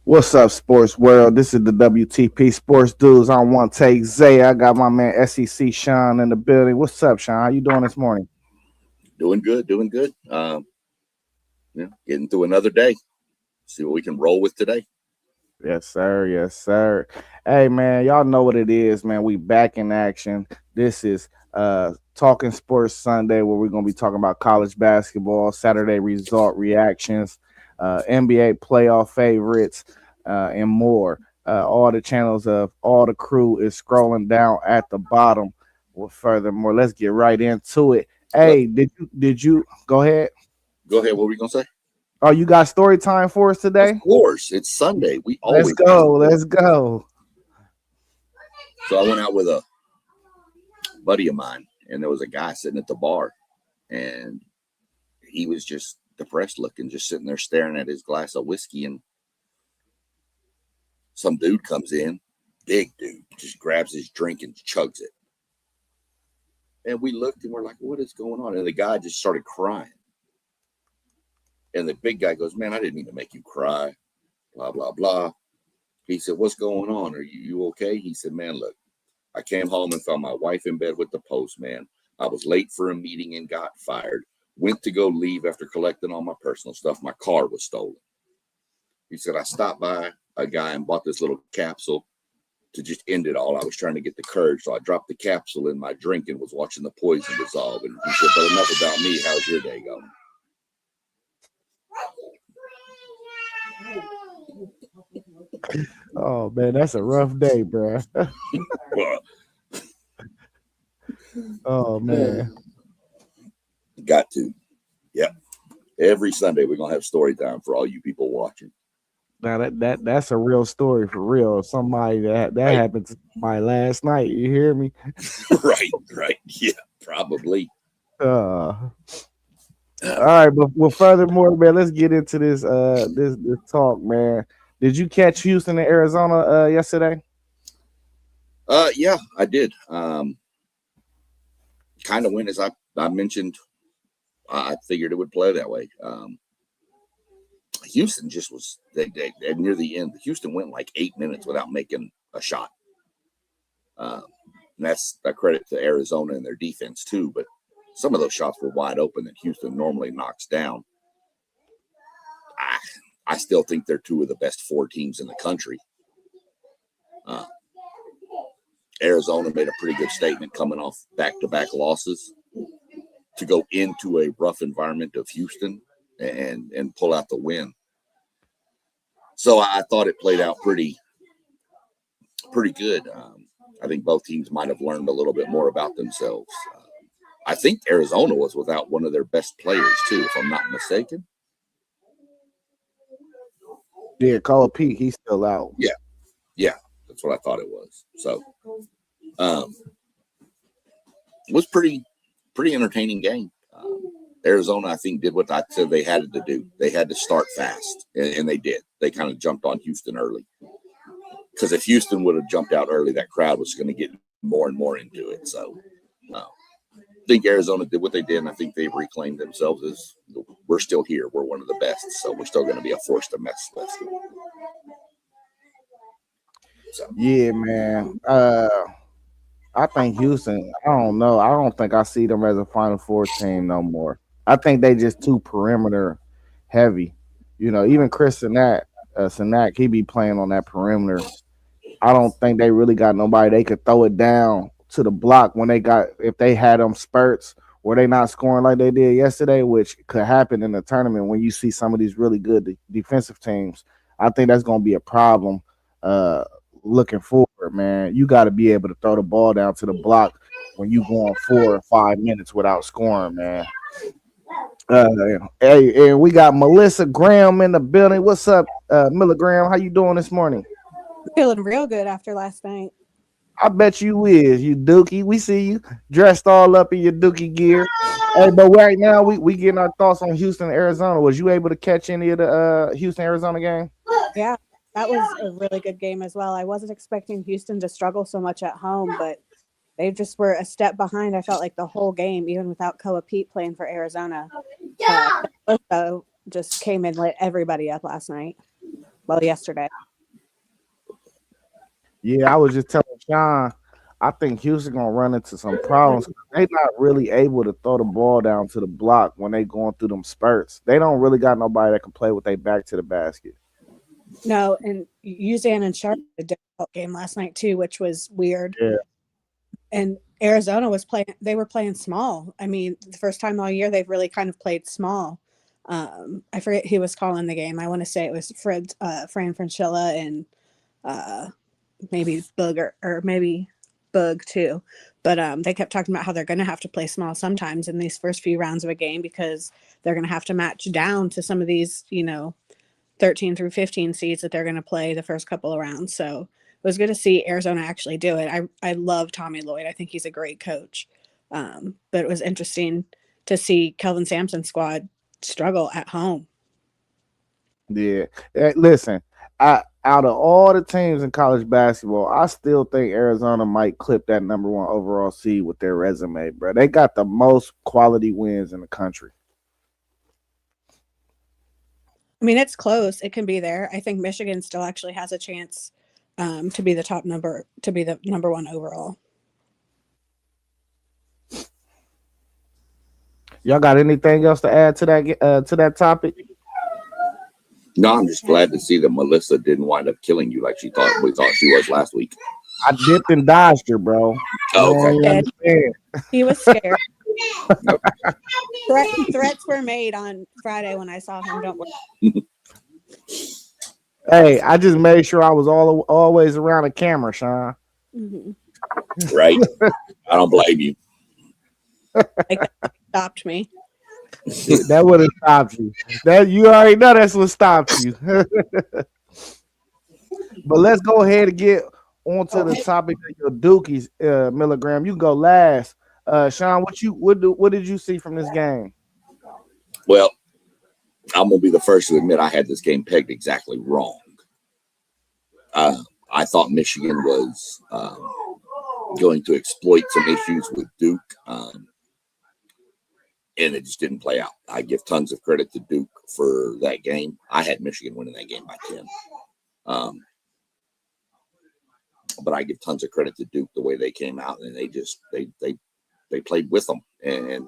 What's up, sports world? This is the WTP Sports Dudes. I want to take Zay. I got my man SEC Sean in the building. What's up, Sean? How you doing this morning? Doing good, doing good. Getting through another day. See what we can roll with today. Yes, sir. Yes, sir. Hey, man, y'all know what it is, man. We back in action. This is Talking Sports Sunday, where we're gonna be talking about college basketball, Saturday result reactions, NBA playoff favorites, and more. All the channels of all the crew is scrolling down at the bottom. Well, furthermore, let's get right into it. Look, Hey, did you go ahead? go ahead. What were we gonna say? Oh, you got story time for us Of today? course, it's Sunday. We Let's always got go. story. Let's go. So I went out with a buddy of mine, and there was a guy sitting at the bar, and he was just depressed looking, just sitting there staring at his glass of whiskey. And some dude comes in, big dude, just grabs his drink and chugs it. And we looked, and we're like, "What is going on?" And the guy just started crying. And the big guy goes, "Man, I didn't mean to make you cry." Blah blah blah. He said, "What's going on? Are you okay?" He said, "Man, look, I came home and found my wife in bed with the postman. I was late for a meeting and got fired. Went to go leave after collecting all my personal stuff. My car was stolen." He said, "I stopped by a guy and bought this little capsule to just end it all. I was trying to get the courage. So I dropped the capsule in my drink and was watching the poison dissolve." And he said, "But enough about me. How's your day going?" Oh man, that's a rough day, bro. Well, Oh man. got to. Yep. Every Sunday, we're going to have story time for all you people watching. Now that's a real story for real. Somebody that Right. happened to my last night. You hear me? Right. Right. Yeah. Probably. All right, but well, furthermore, man, let's get into this talk, man. Did you catch Houston and Arizona yesterday? Yeah, I did. Kind of went as I mentioned. I figured it would play that way. Houston just was they near the end. Houston went like 8 minutes without making a shot. Um, and that's a credit to Arizona and their defense too. But some of those shots were wide open that Houston normally knocks down. I, I still think they're two of the best four teams in the country. Uh, Arizona made a pretty good statement coming off back-to-back losses to go into a rough environment of Houston and pull out the win. So I thought it played out pretty good. I think both teams might have learned a little bit more about themselves. I think Arizona was without one of their best players too, if I'm not mistaken. Yeah, Call of Pete, he's still out. Yeah, yeah, that's what I thought it was. So um, it was pretty entertaining game. Arizona, I think, did what I said they had to do. They had to start fast, and they did. They kind of jumped on Houston early because if Houston would have jumped out early, that crowd was going to get more and more into it. So I think Arizona did what they did, and I think they've reclaimed themselves as we're still here. We're one of the best, so we're still going to be a force to mess with. So Yeah, man. I think Houston. I don't know. I don't think I see them as a Final Four team no more. I think they just too perimeter heavy. You know, even Chris Sinak, he be playing on that perimeter. I don't think they really got nobody they could throw it down to the block when they got if they had them spurts where they not scoring like they did yesterday, which could happen in the tournament when you see some of these really good defensive teams. I think that's going to be a problem uh, looking forward, man. You got to be able to throw the ball down to the block when you going 4 or 5 minutes without scoring, man. Uh, hey, and we got Melissa Graham in the building. What's up, Miller Graham? How you doing this morning? Feeling real good after last night. I bet you is, you Dookie. We see you dressed all up in your Dookie gear. Hey, but right now we getting our thoughts on Houston, Arizona. Was you able to catch any of the Houston, Arizona game? Yeah, that was a really good game as well. I wasn't expecting Houston to struggle so much at home, but they just were a step behind. I felt like the whole game, even without Koa Pete playing for Arizona. Loco just came and lit everybody up last night. Well, yesterday. Yeah, I was just telling Sean, I think Houston gonna run into some problems. They not really able to throw the ball down to the block when they going through them spurts. They don't really got nobody that can play with their back to the basket. No, and Uzan and Sharp had a difficult game last night too, which was weird. Yeah. And Arizona was playing; they were playing small. I mean, the first time all year they've really kind of played small. I forget who was calling the game. I want to say it was Fran Francella and maybe Booger or maybe Boog too. But they kept talking about how they're going to have to play small sometimes in these first few rounds of a game because they're going to have to match down to some of these, 13 through 15 seeds that they're going to play the first couple of rounds. So it was good to see Arizona actually do it. I love Tommy Lloyd. I think he's a great coach. But it was interesting to see Kelvin Sampson's squad struggle at home. Yeah. Listen, out of all the teams in college basketball, I still think Arizona might clip that number 1 overall seed with their resume, bro. They got the most quality wins in the country. I mean, it's close. It can be there. I think Michigan still actually has a chance to be the number 1 overall. Y'all got anything else to add to that topic? No, I'm just glad to see that Melissa didn't wind up killing you like we thought she was last week. I dipped and dodged her, bro. Oh, okay. He was scared. Threats were made on Friday when I saw him. Don't worry. Hey, I just made sure I was always around the camera, Sean. Mm-hmm. Right. I don't blame you. Stopped me. That would have stopped you. That you already know that's what stopped you. But let's go ahead and get onto the topic of your Dookies, Milligram. You go last. Sean, what did you see from this game? Well, I'm gonna be the first to admit I had this game pegged exactly wrong. I thought Michigan was going to exploit some issues with Duke, and it just didn't play out. I give tons of credit to Duke for that game. I had Michigan winning that game by 10. But I give tons of credit to Duke the way they came out, and they played with them, and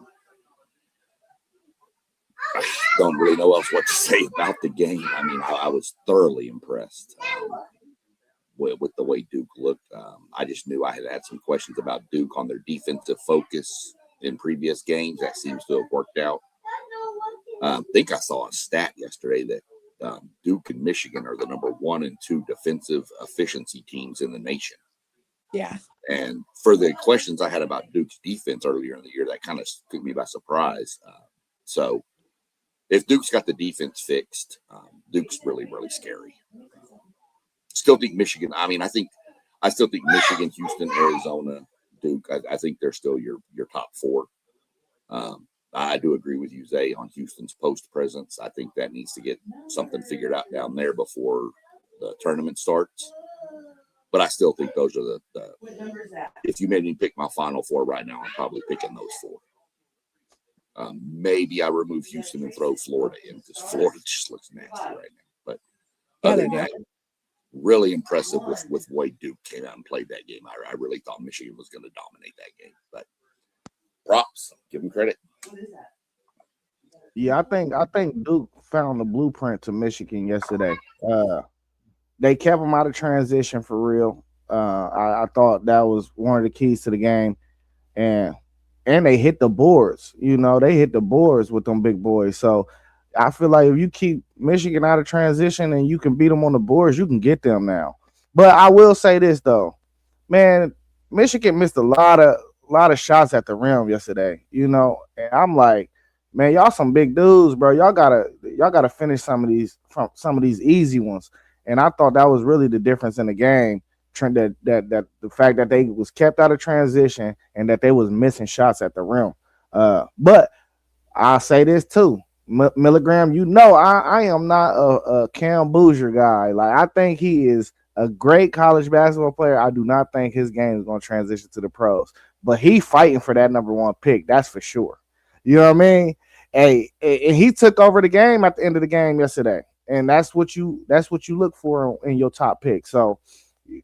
I don't really know else what to say about the game. I mean, I was thoroughly impressed with the way Duke looked. I just knew I had some questions about Duke on their defensive focus in previous games. That seems to have worked out. I think I saw a stat yesterday that Duke and Michigan are the number 1 and 2 defensive efficiency teams in the nation. Yeah. And for the questions I had about Duke's defense earlier in the year, that kind of took me by surprise. So if Duke's got the defense fixed, Duke's really, really scary. Still think Michigan. I mean, I still think Michigan, Houston, Arizona, Duke. I think they're still your top 4. I do agree with you, Zay, on Houston's post presence. I think that needs to get something figured out down there before the tournament starts. But I still think those are the if you made me pick my final 4 right now, I'm probably picking those 4. Maybe I remove Houston and throw Florida in because Florida just looks nasty right now. But other than that, really impressive with the way Duke came out and played that game. I really thought Michigan was going to dominate that game. But props, give them credit. Yeah, I think Duke found the blueprint to Michigan yesterday. They kept them out of transition for real. I thought that was one of the keys to the game, and they hit the boards. They hit the boards with them big boys. So I feel like if you keep Michigan out of transition and you can beat them on the boards, you can get them now. But I will say this though, man, Michigan missed a lot of shots at the rim yesterday. And I'm like, man, y'all some big dudes, bro. Y'all gotta finish some of these easy ones. And I thought that was really the difference in the game. That the fact that they was kept out of transition and that they was missing shots at the rim. But I'll say this too, Milligram. I am not a Cam Boozer guy. Like I think he is a great college basketball player. I do not think his game is going to transition to the pros. But he fighting for that number 1 pick. That's for sure. You know what I mean? Hey, he took over the game at the end of the game yesterday. and that's what you look for in your top pick. So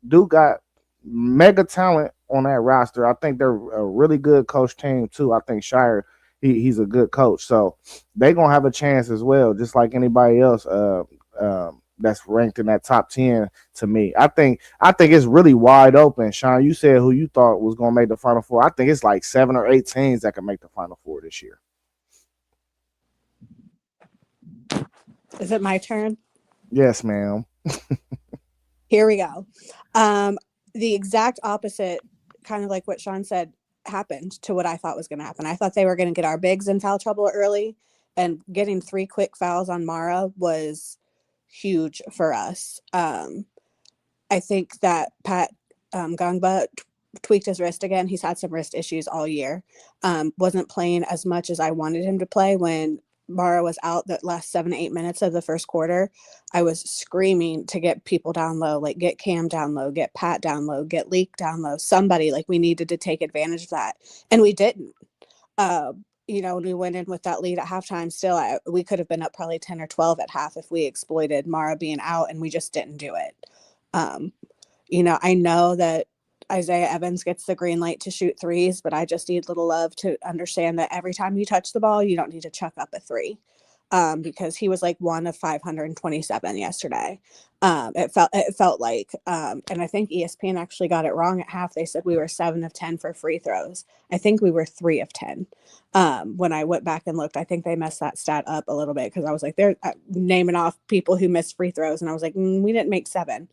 Duke got mega talent on that roster. I think they're a really good coach team too. I think Shire, he's a good coach, so they're gonna have a chance as well, just like anybody else. That's ranked in that top 10 to me. I think it's really wide open. Sean, you said who you thought was gonna make the Final Four. I think it's like 7 or 8 teams that can make the Final Four this year. Is it my turn? Yes, ma'am. Here we go. The exact opposite, kind of like what Sean said, happened to what I thought was going to happen. I thought they were going to get our bigs in foul trouble early, and getting 3 quick fouls on Mara was huge for us. I think that Pat Gangba tweaked his wrist again. He's had some wrist issues all year. Wasn't playing as much as I wanted him to play when Mara was out the last 7 to 8 minutes of the first quarter. I was screaming to get people down low, like get Cam down low, get Pat down low, get Leak down low, somebody. Like we needed to take advantage of that. And we didn't. When we went in with that lead at halftime, still, we could have been up probably 10 or 12 at half if we exploited Mara being out, and we just didn't do it. I know that Isaiah Evans gets the green light to shoot threes, but I just need Little Love to understand that every time you touch the ball, you don't need to chuck up a 3, because he was like 1 of 527 yesterday. It felt like, and I think ESPN actually got it wrong at half. They said we were 7 of 10 for free throws. I think we were 3 of 10. When I went back and looked, I think they messed that stat up a little bit, because I was like, they're naming off people who missed free throws, and I was like, we didn't make 7.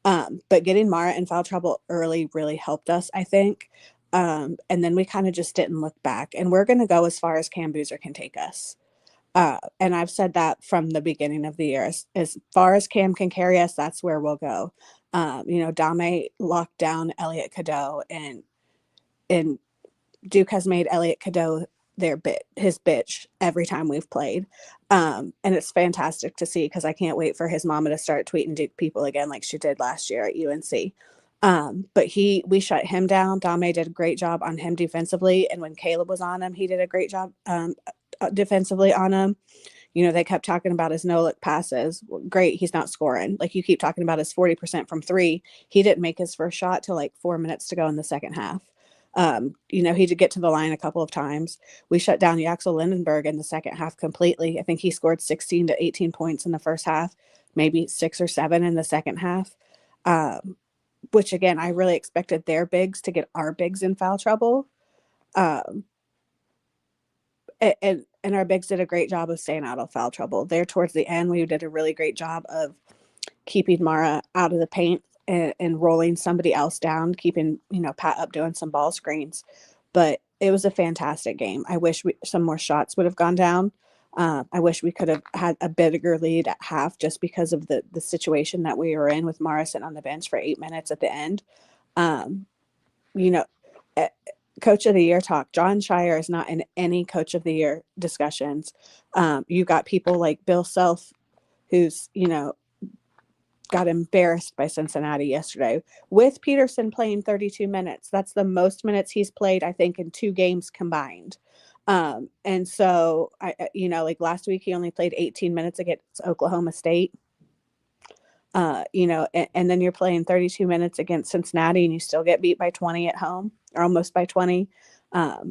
But getting Mara in foul trouble early really helped us, I think. And then we kind of just didn't look back. And we're going to go as far as Cam Boozer can take us. And I've said that from the beginning of the year. As far as Cam can carry us, that's where we'll go. Dame locked down Elliot Cadeau, and Duke has made Elliot Cadeau his bitch every time we've played. And it's fantastic to see, because I can't wait for his mama to start tweeting Duke people again like she did last year at UNC. But we shut him down. Dame did a great job on him defensively, and when Caleb was on him, he did a great job defensively on him. They kept talking about his no-look passes. Great, he's not scoring. Like you keep talking about his 40% from 3. He didn't make his first shot till like 4 minutes to go in the second half. He did get to the line a couple of times. We shut down Yaxel Lindenberg in the second half completely. I think he scored 16 to 18 points in the first half, maybe 6 or 7 in the second half. Which again, I really expected their bigs to get our bigs in foul trouble. And our bigs did a great job of staying out of foul trouble. There towards the end, we did a really great job of keeping Mara out of the paint and rolling somebody else down, keeping, Pat up doing some ball screens. But it was a fantastic game. I wish some more shots would have gone down. I wish we could have had a bigger lead at half, just because of the situation that we were in with Mara sitting on the bench for 8 minutes at the end. Coach of the Year talk, John Shire is not in any Coach of the Year discussions. You got people like Bill Self, who's, got embarrassed by Cincinnati yesterday, with Peterson playing 32 minutes. That's the most minutes he's played, I think, in 2 games combined. And so, like last week, he only played 18 minutes against Oklahoma State. And then you're playing 32 minutes against Cincinnati, and you still get beat by 20 at home, or almost by 20. I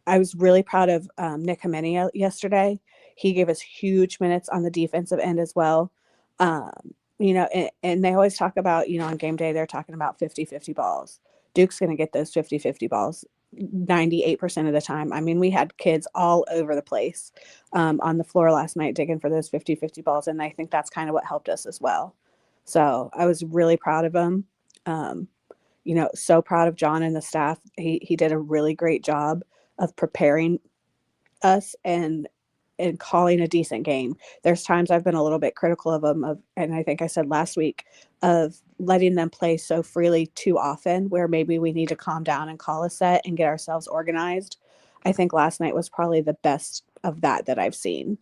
was really proud of Nick Jimenez yesterday. He gave us huge minutes on the defensive end as well. And they always talk about, on game day, they're talking about 50-50 balls. Duke's going to get those 50-50 balls 98% of the time. I mean, we had kids all over the place on the floor last night digging for those 50-50 balls, and I think that's kind of what helped us as well. So I was really proud of him. So proud of John and the staff. He did a really great job of preparing us and calling a decent game. There's times I've been a little bit critical of them, and I think I said last week, of letting them play so freely too often, where maybe we need to calm down and call a set and get ourselves organized. I think last night was probably the best of that I've seen.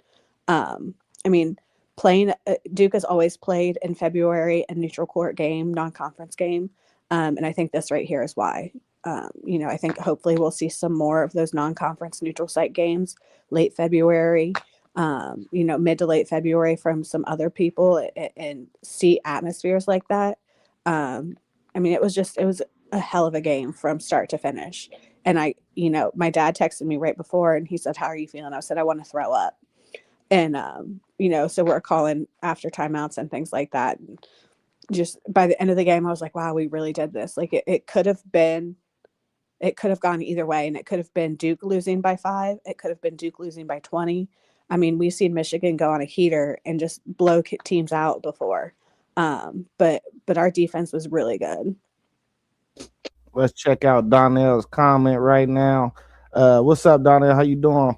Playing Duke has always played in February a neutral court game, non-conference game, and I think this right here is why. I think hopefully we'll see some more of those non-conference neutral site games late February. mid to late February from some other people and see atmospheres like that. It was a hell of a game from start to finish. And my dad texted me right before and he said, "How are you feeling?" I said, "I want to throw up." And, so we're calling after timeouts and things like that. And just by the end of the game, I was like, wow, we really did this. Like it could have gone either way. And it could have been Duke losing by 5. It could have been Duke losing by 20. We've seen Michigan go on a heater and just blow teams out before. But our defense was really good. Let's check out Donnell's comment right now. What's up, Donnell? How you doing?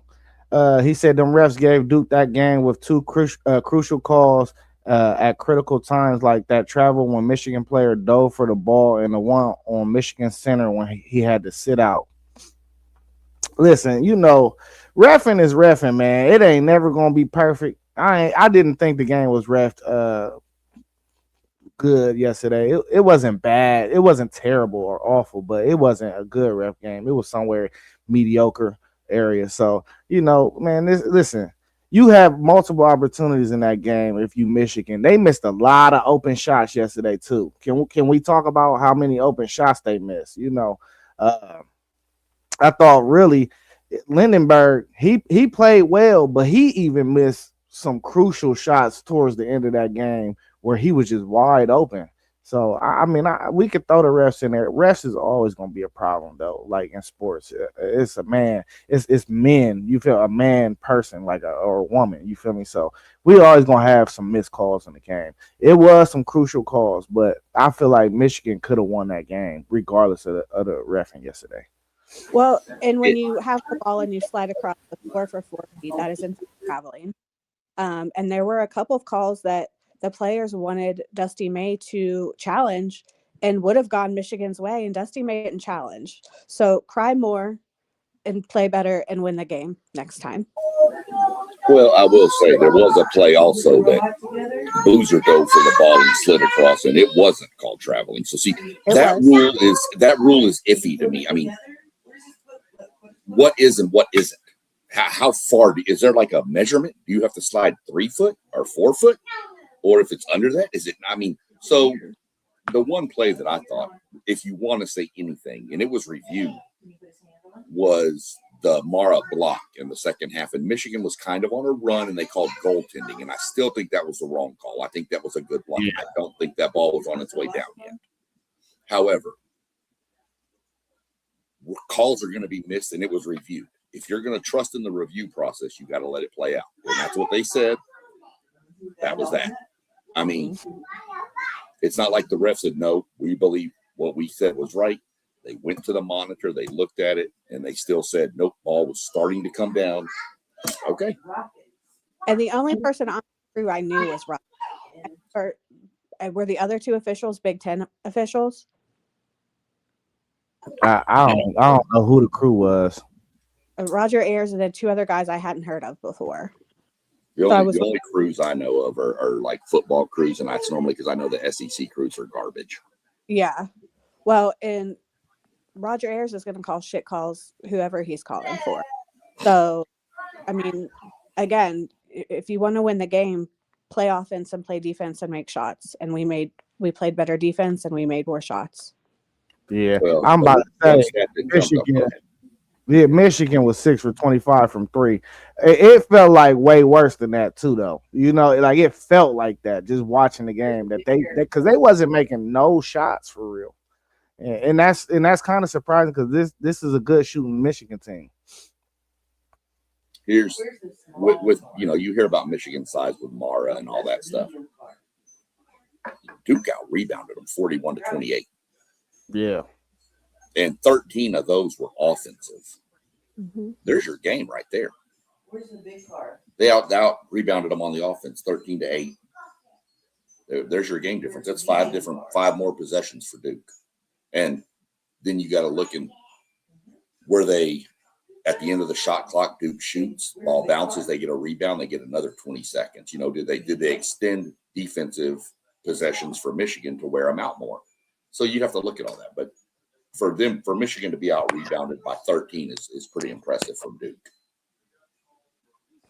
He said them refs gave Duke that game with 2 crucial calls at critical times, like that travel when Michigan player dove for the ball and the one on Michigan center when he had to sit out. Listen, reffing is reffing, man. It ain't never gonna be perfect. I didn't think the game was reffed good yesterday. It wasn't bad. It wasn't terrible or awful, but it wasn't a good ref game. It was somewhere mediocre area. So, man, listen, you have multiple opportunities in that game. If you Michigan, they missed a lot of open shots yesterday too. Can we talk about how many open shots they missed? I thought really Lindenberg, he played well, but he even missed some crucial shots towards the end of that game where he was just wide open. So, we could throw the refs in there. Refs is always going to be a problem, though, like in sports. It's a man. It's men. You feel a man person, or a woman. You feel me? So, we always going to have some missed calls in the game. It was some crucial calls, but I feel like Michigan could have won that game regardless of the reffing yesterday. Well, and when you have the ball and you slide across the floor for 4 feet, that is in traveling. And there were a couple of calls that the players wanted Dusty May to challenge and would have gone Michigan's way, and Dusty May didn't challenge. So cry more and play better and win the game next time. Well, I will say there was a play also that Boozer dove for the ball and slid across, and it wasn't called traveling. So see, that rule is iffy to me. What is and what isn't? How far is there like a measurement? Do you have to slide 3 foot or 4 foot? Or if it's under that, is it? So the one play that I thought, if you want to say anything, and it was reviewed, was the Mara block in the second half. And Michigan was kind of on a run, and they called goaltending. And I still think that was the wrong call. I think that was a good block. Yeah. I don't think that ball was on its way down yet. However, calls are going to be missed, and it was reviewed. If you're going to trust in the review process, you got to let it play out. And that's what they said. That was that. It's not like the refs said, no, we believe what we said was right. They went to the monitor, they looked at it, and they still said, nope, ball was starting to come down. Okay. And the only person on the crew I knew was Roger. Were the other 2 officials Big Ten officials? I don't know who the crew was. Roger Ayers and then 2 other guys I hadn't heard of before. The only crews I know of are like football crews, and that's normally because I know the SEC crews are garbage. Yeah. Well, and Roger Ayers is going to call shit calls whoever he's calling for. So, again, if you want to win the game, play offense and play defense and make shots. And we played better defense and we made more shots. Yeah, well, I'm about to say Michigan. Yeah, Michigan was 6 for 25 from 3. It felt like way worse than that too, though. It felt like that just watching the game that because they wasn't making no shots for real, and that's kind of surprising because this is a good shooting Michigan team. Here's with you hear about Michigan size with Mara and all that stuff. Duke out rebounded them 41-28. Yeah. And 13 of those were offensive. Mm-hmm. There's your game right there. Where's the big part? They out rebounded them on the offense 13-8. There's your game difference. That's 5 more possessions for Duke. And then you got to look in where they at the end of the shot clock, Duke shoots, ball bounces, they get a rebound, they get another 20 seconds. Did they extend defensive possessions for Michigan to wear them out more? So you have to look at all that. But for Michigan to be out rebounded by 13 is pretty impressive from Duke.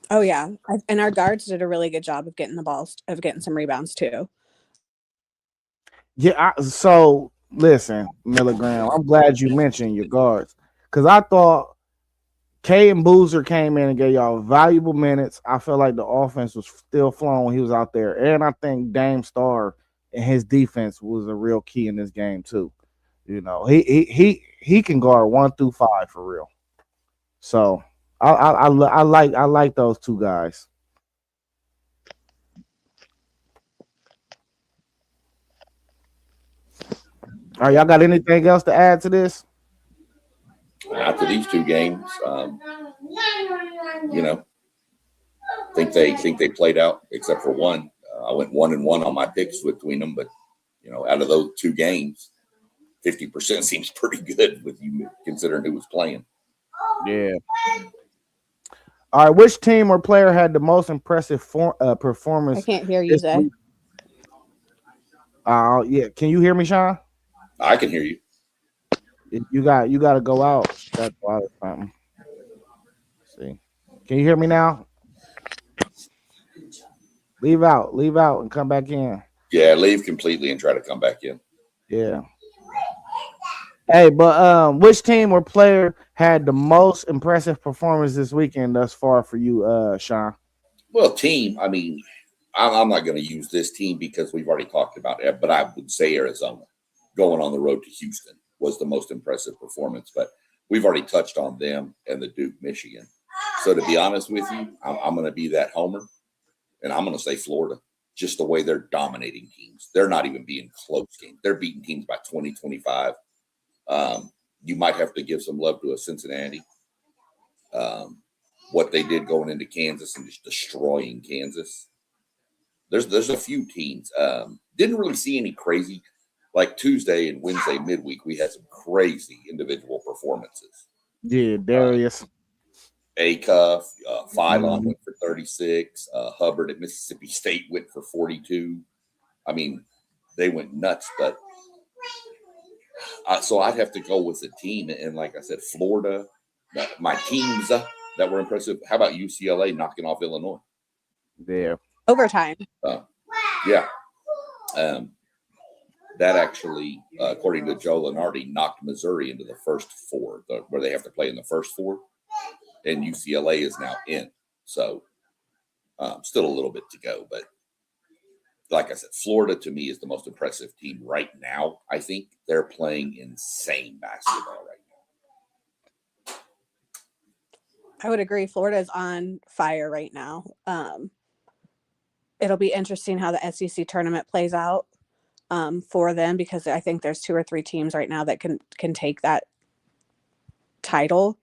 Oh yeah, and our guards did a really good job of getting the balls, of getting some rebounds too. Yeah. So listen, Milligram. I'm glad you mentioned your guards because I thought K and Boozer came in and gave y'all valuable minutes. I felt like the offense was still flowing when he was out there, and I think Dame Star and his defense was a real key in this game too. You know, he can guard 1 through 5 for real. So I like those two guys. All right, y'all got anything else to add to this? After these two games, you know, think they played out except for one. I went 1-1 on my picks between them, but out of those two games, 50% seems pretty good with you considering who was playing. Yeah. All right, which team or player had the most impressive I performance can't hear you, this Zay. week? Yeah. Can you hear me, Sean? I can hear you. You got to go out. That's why something. See, can you hear me now? Leave out, and come back in. Yeah, leave completely and try to come back in. Yeah. Hey, but which team or player had the most impressive performance this weekend thus far for you, Sean? Well, team, I mean, I'm not going to use this team because we've already talked about it, but I would say Arizona going on the road to Houston was the most impressive performance. But we've already touched on them and the Duke, Michigan. So to be honest with you, I'm going to be that homer, and I'm going to say Florida. Just the way they're dominating teams. They're not even being close games. They're beating teams by 20, 25. You might have to give some love to a Cincinnati. What they did going into Kansas and just destroying Kansas. There's a few teams. Didn't really see any crazy, like Tuesday and Wednesday midweek. We had some crazy individual performances. Yeah, Darius. Acuff, Phylon went for 36. Hubbard at Mississippi State went for 42. I mean, they went nuts. But so I'd have to go with the team. And like I said, Florida, my teams that were impressive. How about UCLA knocking off Illinois? Yeah. Overtime. Yeah. That actually, according to Joe Lunardi, knocked Missouri into the first four, where they have to play in the first four. And UCLA is now in. So still a little bit to go. But like I said, Florida to me is the most impressive team right now. I think they're playing insane basketball right now. I would agree. Florida is on fire right now. It'll be interesting how the SEC tournament plays out for them, because I think there's 2 or 3 teams right now that can take that title.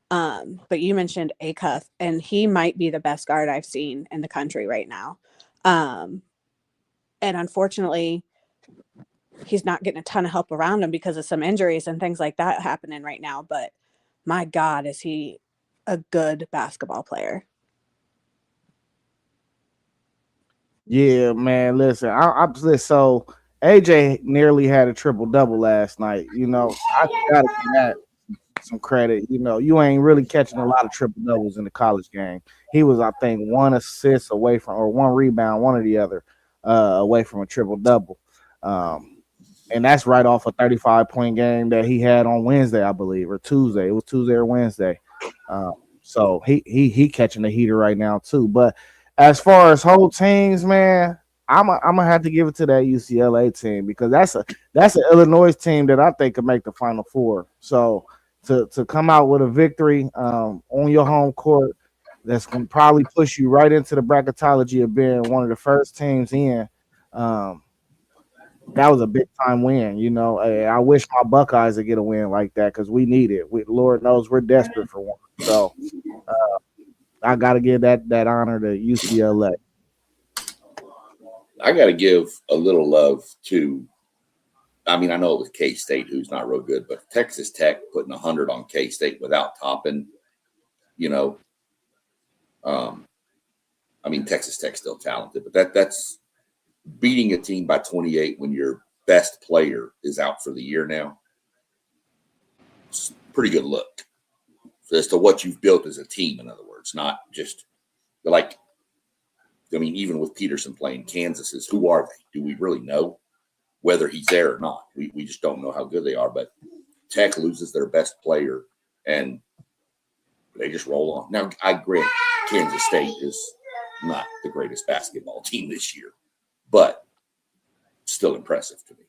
But you mentioned Acuff, and he might be the best guard I've seen in the country right now. And unfortunately, he's not getting a ton of help around him because of some injuries and things like that happening right now. But my God, is he a good basketball player? Yeah, man. Listen, so AJ nearly had a triple double last night. I gotta give that some credit. You ain't really catching a lot of triple doubles in the college game. He was, I think, 1 assist away from, or 1 rebound, one or the other, away from a triple double. And that's right off a 35-point game that he had on Wednesday, I believe, or Tuesday. It was Tuesday or Wednesday. So he catching the heater right now too. But as far as whole teams, man, I'm gonna have to give it to that UCLA team, because that's an Illinois team that I think could make the Final Four. So to come out with a victory on your home court, that's gonna probably push you right into the bracketology of being one of the first teams in. That was a big time win. I wish my Buckeyes would get a win like that, because we need it. Lord knows we're desperate for one. So I got to give that honor to UCLA. I got to give a little love to, I mean, I know it was K-State, who's not real good, but Texas Tech putting 100 on K-State without Toppin, I mean, Texas Tech's still talented, but that's beating a team by 28 when your best player is out for the year now. It's a pretty good look as to what you've built as a team, in other words, not just like, I mean, even with Peterson playing, Kansas is, who are they? Do we really know whether he's there or not? We just don't know how good they are. But Tech loses their best player, and they just roll on. Now, I agree, Kansas State is not the greatest basketball team this year, but still impressive to me.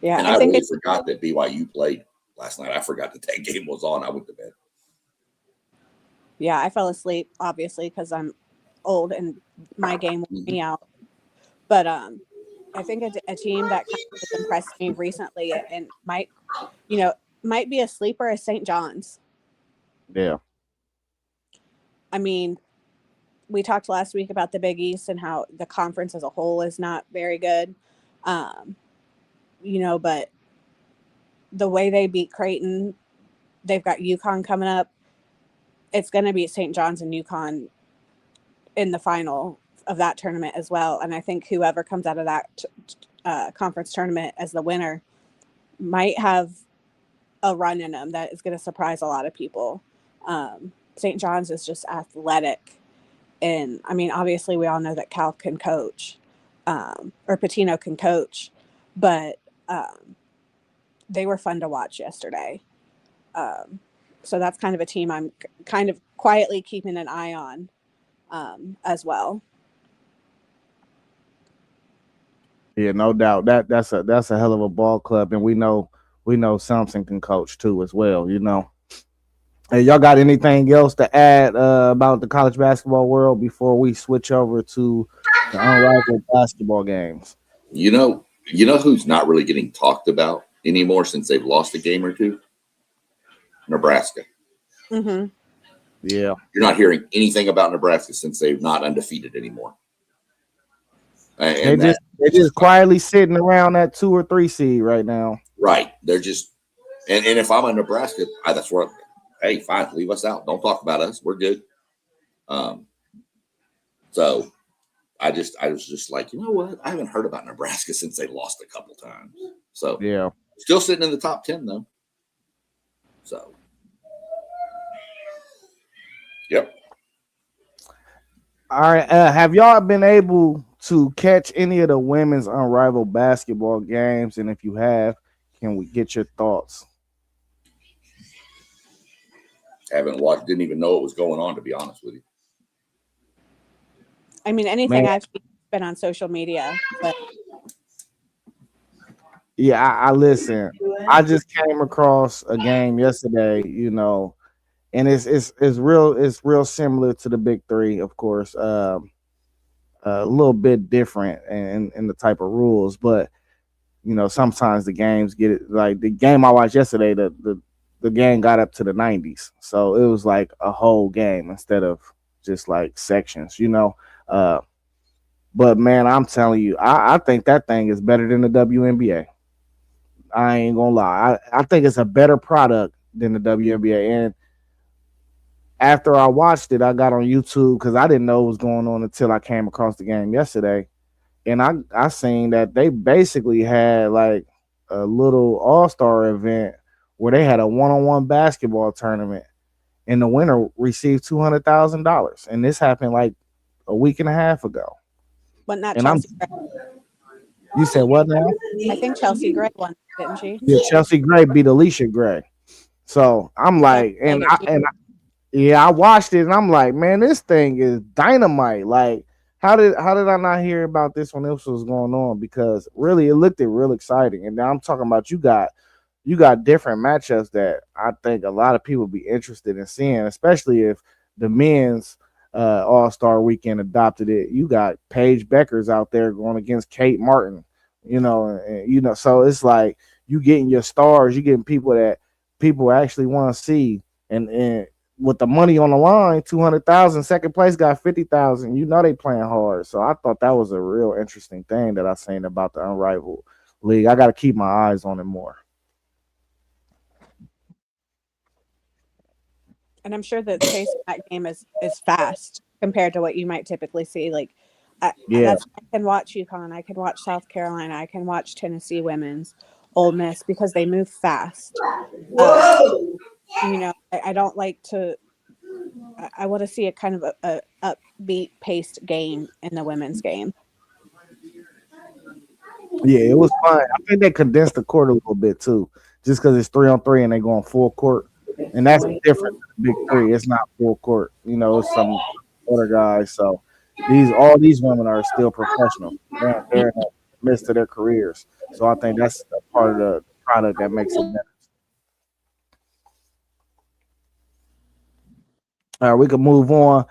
Yeah, And I I think really forgot that BYU played last night. I forgot that game was on. I went to bed. Yeah, I fell asleep obviously because I'm old and my game wore me out. But I think a team that kind of has impressed me recently and might be a sleeper is St. John's. Yeah. I mean, we talked last week about the Big East and how the conference as a whole is not very good. But the way they beat Creighton, they've got UConn coming up. It's going to be St. John's and UConn in the final of that tournament as well. And I think whoever comes out of that conference tournament as the winner might have a run in them that is going to surprise a lot of people. St. John's is just athletic. And I mean, obviously we all know that Cal can coach, or Patino can coach, but they were fun to watch yesterday. So that's kind of a team I'm kind of quietly keeping an eye on as well. Yeah, no doubt. That's a hell of a ball club, and we know Samson can coach too as well. Hey, y'all got anything else to add about the college basketball world before we switch over to the unrivaled basketball games? You know who's not really getting talked about anymore since they've lost a game or two? Nebraska. Mm-hmm. Yeah. You're not hearing anything about Nebraska since they're not undefeated anymore. And they're just quietly sitting around that 2 or 3 seed right now. Right. They're just, and if I'm a Nebraska, that's where, hey, fine, leave us out. Don't talk about us. We're good. So I was just like, you know what? I haven't heard about Nebraska since they lost a couple times. So yeah, still sitting in the top 10 though. So, yep. All right. Have y'all been able to catch any of the women's unrivaled basketball games? And if you have, can we get your thoughts? Haven't watched, didn't even know what was going on, to be honest with you. I mean, anything I've seen has been on social media, but yeah, I listen. I just came across a game yesterday, and it's real similar to the Big Three, of course. A little bit different in the type of rules, but sometimes the games get it. Like the game I watched yesterday, the game got up to the 90s, so it was like a whole game instead of just like sections, But man, I'm telling you, I think that thing is better than the WNBA. I ain't gonna lie. I think it's a better product than the WNBA. And after I watched it, I got on YouTube because I didn't know what was going on until I came across the game yesterday. And I seen that they basically had like a little all-star event where they had a one-on-one basketball tournament, and the winner received $200,000. And this happened like a week and a half ago. Wasn't that Chelsea Gray? You said what now? I think Chelsea Gray won, didn't she? Yeah, Chelsea Gray beat Alicia Gray. So I'm like, I watched it and I'm like, man, this thing is dynamite. Like, how did I not hear about this when this was going on? Because really, it looked real exciting. And now I'm talking about you got different matchups that I think a lot of people be interested in seeing, especially if the men's All-Star Weekend adopted it. You got Paige Beckers out there going against Kate Martin, so it's like you getting your stars, you getting people that people actually want to see, and with the money on the line, 200,000, second place got 50,000. They playing hard. So I thought that was a real interesting thing that I seen about the Unrivaled League. I got to keep my eyes on it more. And I'm sure that the pace of that game is fast compared to what you might typically see. Like, I can watch UConn, I can watch South Carolina, I can watch Tennessee women's, Ole Miss, because they move fast. I don't like to I want to see a kind of a upbeat paced game in the women's game. Yeah, it was fun. I think they condensed the court a little bit too, just because it's 3-on-3 and they go on full court, and that's different than the big three. It's not full court, it's some other guys. So all these women are still professional. They're in the midst of their careers. So I think that's a part of the product that makes it better. All right, we can move on.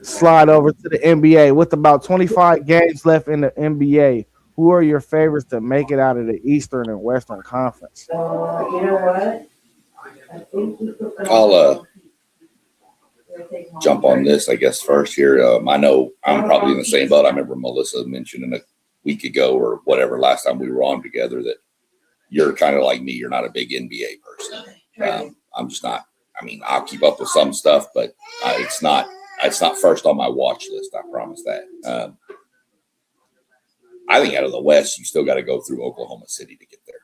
Slide over to the NBA. With about 25 games left in the NBA, who are your favorites to make it out of the Eastern and Western Conference? I'll jump on this, I guess, first here. I know I'm probably in the same boat. I remember Melissa mentioning a week ago or whatever, last time we were on together, that you're kind of like me. You're not a big NBA person. I'm just not. I mean, I'll keep up with some stuff, but it's not first on my watch list. I promise that. I think out of the West, you still got to go through Oklahoma City to get there.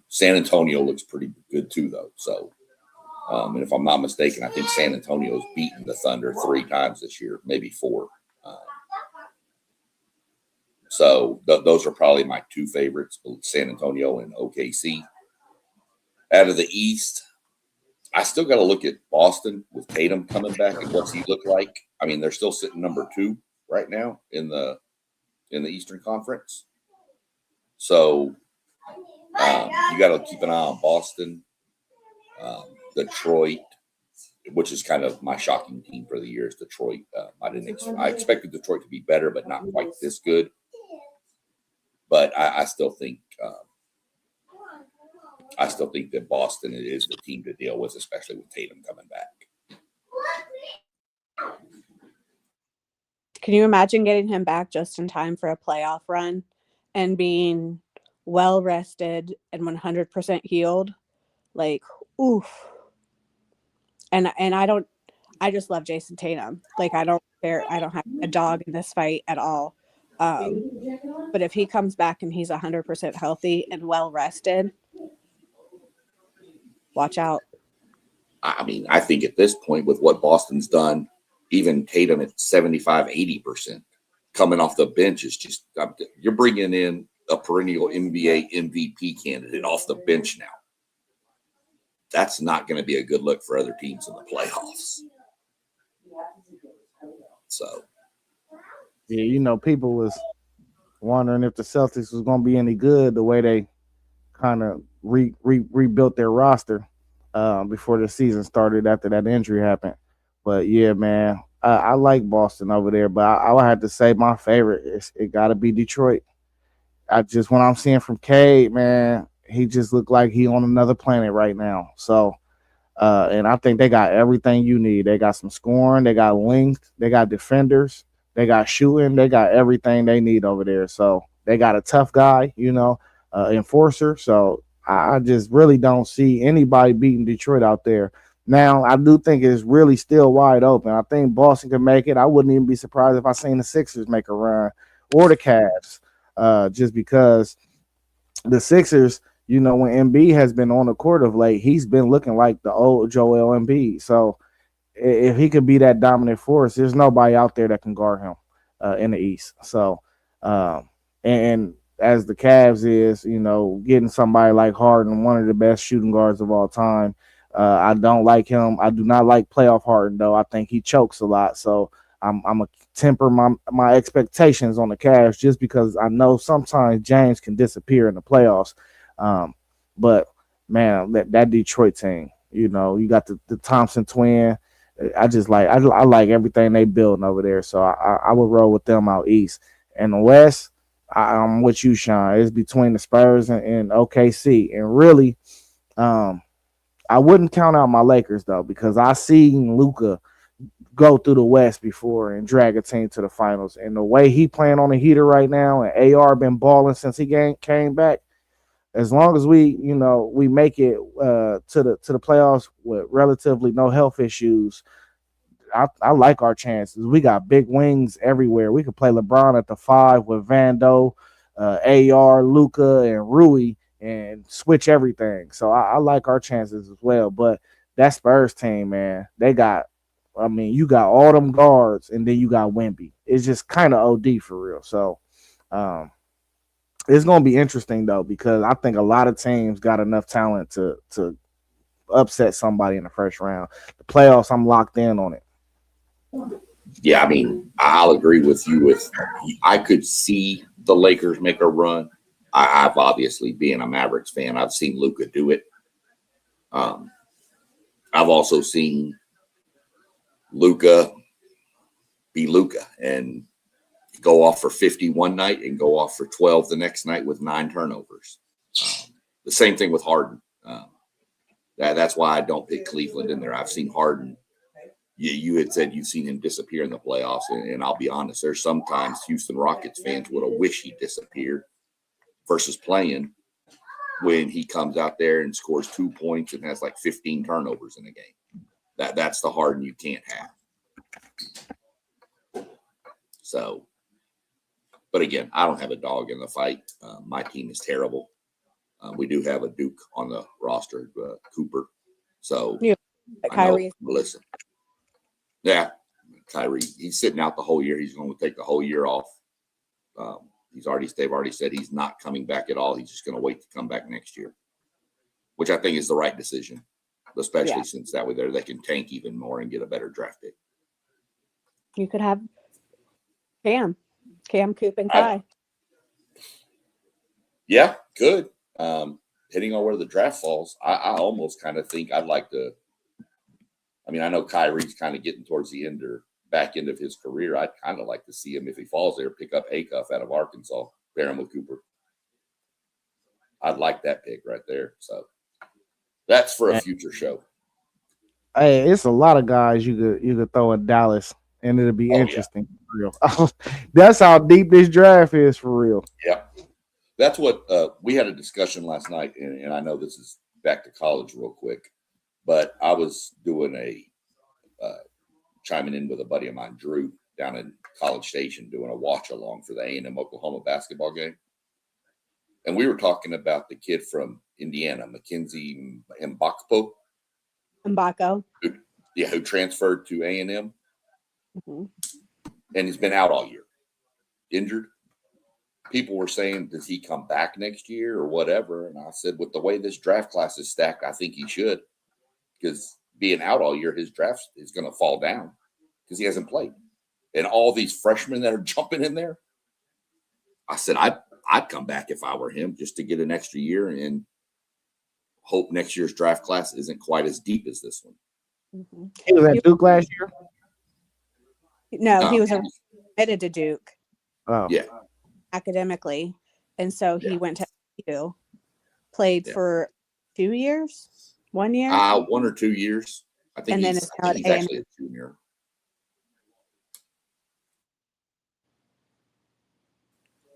San Antonio looks pretty good too, though. So, and if I'm not mistaken, I think San Antonio's beaten the Thunder 3 times this year, maybe 4. So those are probably my 2 favorites, San Antonio and OKC. Out of the East, I still got to look at Boston with Tatum coming back and what's he look like. I mean, they're still sitting number 2 right now in the Eastern Conference. So you got to keep an eye on Boston, Detroit, which is kind of my shocking team for the year is Detroit. I expected Detroit to be better, but not quite this good. But I still think that Boston is the team to deal with, especially with Tatum coming back. Can you imagine getting him back just in time for a playoff run and being well rested and 100% healed? Like, oof. And I just love Jason Tatum. Like, I don't care. I don't have a dog in this fight at all. But if he comes back and he's 100% healthy and well rested, watch out. I mean, I think at this point with what Boston's done, even Tatum at 75, 80% coming off the bench is just, you're bringing in a perennial NBA MVP candidate off the bench now. That's not going to be a good look for other teams in the playoffs. So. Yeah, people was wondering if the Celtics was going to be any good the way they kind of rebuilt their roster before the season started after that injury happened. But yeah, man, I like Boston over there, but I would have to say my favorite it got to be Detroit. What I'm seeing from Cade, man, he just looked like he on another planet right now. So, and I think they got everything you need. They got some scoring, they got length, they got defenders, they got shooting, they got everything they need over there. So they got a tough guy, enforcer. So I just really don't see anybody beating Detroit out there. Now, I do think it's really still wide open. I think Boston can make it. I wouldn't even be surprised if I seen the Sixers make a run or the Cavs, just because the Sixers, when Embiid has been on the court of late, he's been looking like the old Joel Embiid. So if he could be that dominant force, there's nobody out there that can guard him in the East. So, and as the Cavs is, getting somebody like Harden, one of the best shooting guards of all time. I don't like him. I do not like playoff Harden, though. I think he chokes a lot. So I'm going to temper my expectations on the Cavs just because I know sometimes James can disappear in the playoffs. But, man, that Detroit team, you got the Thompson twin. I like everything they building over there. So I would roll with them out east. And the West, I'm with you, Sean. It's between the Spurs and OKC. And really, I wouldn't count out my Lakers, though, because I seen Luka go through the West before and drag a team to the finals. And the way he playing on the heater right now, and AR been balling since he came back, as long as we make it to the playoffs with relatively no health issues, I like our chances. We got big wings everywhere. We could play LeBron at the 5 with Vando, AR, Luka, and Rui, and switch everything. So I like our chances as well. But that Spurs team, man, they got. I mean, you got all them guards, and then you got Wemby. It's just kind of OD for real. So, it's gonna be interesting though because I think a lot of teams got enough talent to upset somebody in the first round. The playoffs, I'm locked in on it. Yeah, I mean, I'll agree with you. I could see the Lakers make a run. I've obviously, being a Mavericks fan, I've seen Luka do it. I've also seen Luka be Luka and go off for 50 one night and go off for 12 the next night with 9 turnovers. The same thing with Harden. That's why I don't pick Cleveland in there. I've seen Harden. You had said you've seen him disappear in the playoffs, and I'll be honest, there's sometimes Houston Rockets fans would have wished he disappeared versus playing when he comes out there and scores 2 points and has like 15 turnovers in a game. That's the Harden you can't have. So, but again, I don't have a dog in the fight. My team is terrible. We do have a Duke on the roster, Cooper. So, Yeah, Kyrie. Listen. Yeah, Kyrie. He's sitting out the whole year. He's going to take the whole year off. They've already said he's not coming back at all. He's just going to wait to come back next year, which I think is the right decision, especially since that way they can tank even more and get a better draft pick. You could have Cam, Coop, and Kai. Yeah, good. Depending on where the draft falls, I almost kind of think I'd like to. I mean, I know Kyrie's kind of getting towards the end or back end of his career. I'd kind of like to see him, if he falls there, pick up Acuff out of Arkansas, pair him with Cooper. I'd like that pick right there. So that's for a future show. Hey, it's a lot of guys you could throw in Dallas, and it'll be interesting. Yeah. For real. That's how deep this draft is for real. Yeah. That's what we had a discussion last night, and I know this is back to college real quick, but I was doing chiming in with a buddy of mine, Drew, down in College Station, doing a watch along for the A&M Oklahoma basketball game. And we were talking about the kid from Indiana, Mackenzie Mbako. Who transferred to A&M. Mm-hmm. And he's been out all year, injured. People were saying, does he come back next year or whatever? And I said, with the way this draft class is stacked, I think he should. Because being out all year, his draft is going to fall down because he hasn't played. And all these freshmen that are jumping in there, I said, I'd come back if I were him just to get an extra year and hope next year's draft class isn't quite as deep as this one. Mm-hmm. He was at Duke last year? No, he was admitted to Duke. Oh. Yeah. Academically. And so he went to SU, played for 2 years, 1 year? 1 or 2 years. I think he's actually a junior.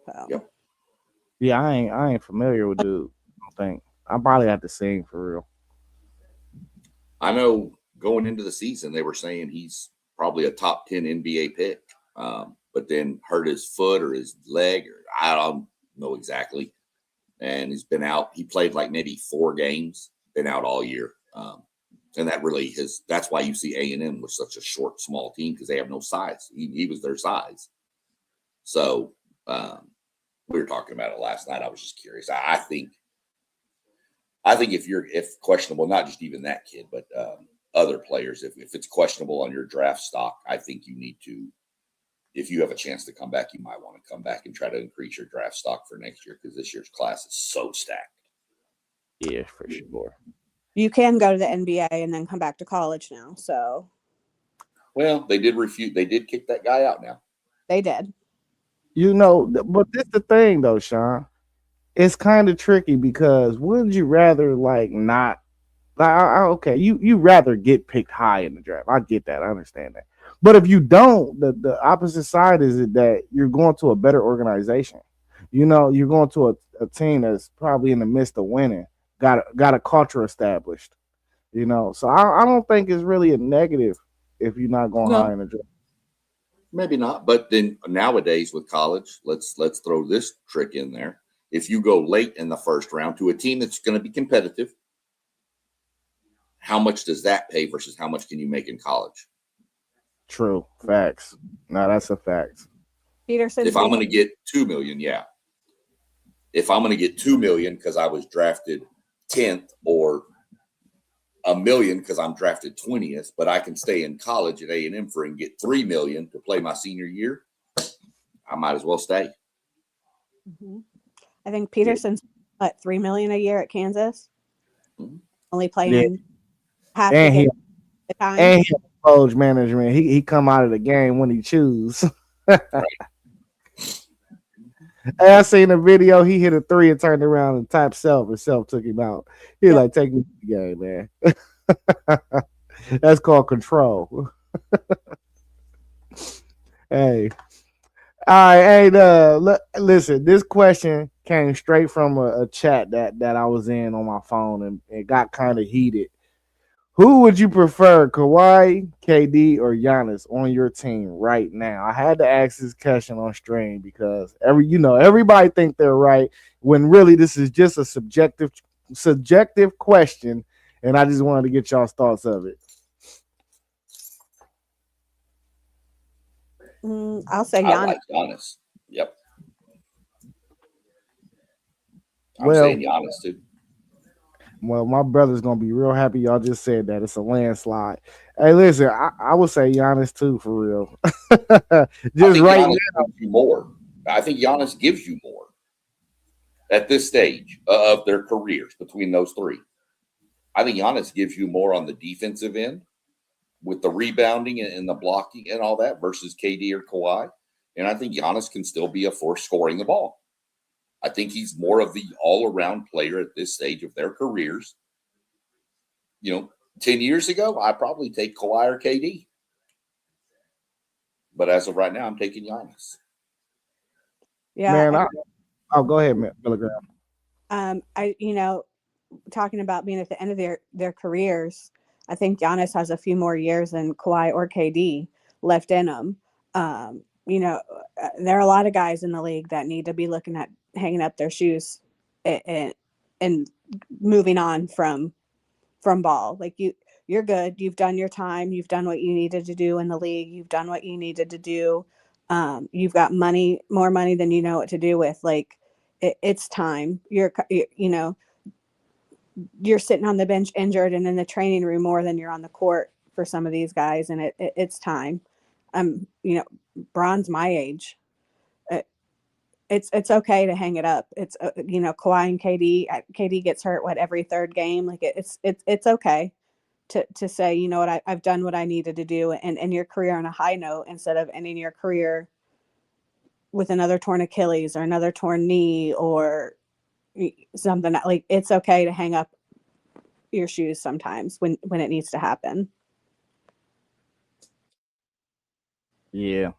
So. Yep. Yeah, I ain't familiar with Duke. I don't think. I probably have to sing for real. I know going into the season, they were saying he's probably a top 10 NBA pick, but then hurt his foot or his leg, or I don't know exactly. And he's been out. He played like maybe 4 games, been out all year. And that really that's why you see A&M was such a short, small team, because they have no size. He was their size. So we were talking about it last night. I was just curious. I think if questionable, not just even that kid, but other players, if it's questionable on your draft stock, I think you need to, if you have a chance to come back, you might want to come back and try to increase your draft stock for next year, because this year's class is so stacked. Yeah, for sure. You can go to the NBA and then come back to college now. So, well, they did kick that guy out now. They did. You know, but this is the thing though, Sean. It's kind of tricky, because wouldn't you rather not? Okay, you rather get picked high in the draft. I get that. I understand that. But if you don't, the opposite side is that you're going to a better organization. You know, you're going to a team that's probably in the midst of winning. Got a culture established. You know, so I don't think it's really a negative if you're not going high in the draft. Maybe not, but then nowadays with college, let's throw this trick in there. If you go late in the first round to a team that's going to be competitive, how much does that pay versus how much can you make in college? True. Facts. No, that's a fact. Peterson. If I'm going to get 2 million, yeah. If I'm going to get 2 million because I was drafted 10th, or $1 million because I'm drafted 20th, but I can stay in college at A&M for and get 3 million to play my senior year, I might as well stay. Mm-hmm. I think Peterson's at $3 million a year at Kansas. Mm-hmm. Only playing half the time. And he coach management. He come out of the game when he choose. Right. Hey, I seen a video. He hit a 3 and turned around and tapped Self, and Self took him out. He like, take me to the game, man. That's called control. Hey. All right, hey, listen, this question came straight from a chat that I was in on my phone, and it got kind of heated. Who would you prefer, Kawhi, KD, or Giannis on your team right now? I had to ask this question on stream because everybody think they're right when really this is just a subjective question, and I just wanted to get y'all's thoughts of it. I'll say Giannis. I like Giannis. Yep. I'm saying Giannis too. Well, my brother's gonna be real happy y'all just said that. It's a landslide. Hey, listen, I would say Giannis too, for real. Just right now, gives you more. I think Giannis gives you more at this stage of their careers between those three. I think Giannis gives you more on the defensive end with the rebounding and the blocking and all that versus KD or Kawhi. And I think Giannis can still be a force scoring the ball. I think he's more of the all-around player at this stage of their careers. 10 years ago, I'd probably take Kawhi or KD. But as of right now, I'm taking Giannis. Yeah. Man, go ahead, Milligram. Talking about being at the end of their careers, I think Giannis has a few more years than Kawhi or KD left in them. There are a lot of guys in the league that need to be looking at hanging up their shoes and moving on from ball. Like you're good. You've done your time. You've done what you needed to do in the league. You've done what you needed to do. You've got more money than you know what to do with. Like it's time. You're sitting on the bench injured and in the training room more than you're on the court for some of these guys. And it's time. Bron's my age. It's okay to hang it up. It's Kawhi and KD gets hurt every third game. Like it's okay to say, you know what, I've done what I needed to do and end your career on a high note instead of ending your career with another torn Achilles or another torn knee or something. Like it's okay to hang up your shoes sometimes when it needs to happen. Yeah.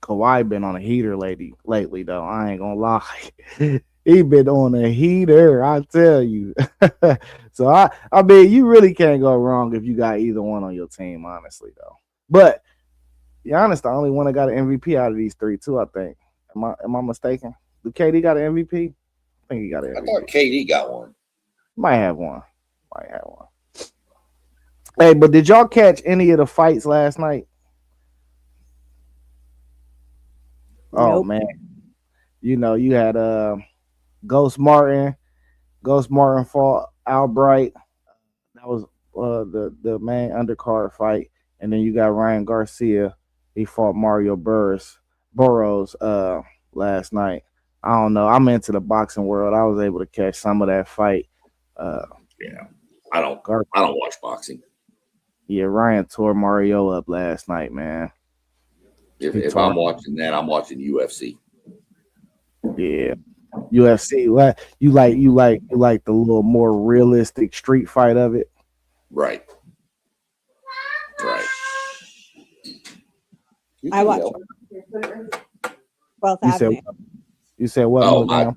Kawhi been on a heater lately though. I ain't gonna lie. He been on a heater, I tell you. So I mean, you really can't go wrong if you got either one on your team, honestly though. But Giannis the only one that got an MVP out of these three too, I think. Am I mistaken? Did KD got an MVP? I think he got an MVP. I thought KD got one. Might have one. Hey, but did y'all catch any of the fights last night? Nope. Oh man. You had Ghost Martin fought Albright. That was the main undercard fight. And then you got Ryan Garcia. He fought Mario Burrows last night. I don't know. I'm into the boxing world. I was able to catch some of that fight. Yeah. I don't watch boxing. Yeah, Ryan tore Mario up last night, man. If I'm watching that, I'm watching UFC. Yeah. UFC. What you like the little more realistic street fight of it? Right. I watched 12th Avenue. You said what? Oh,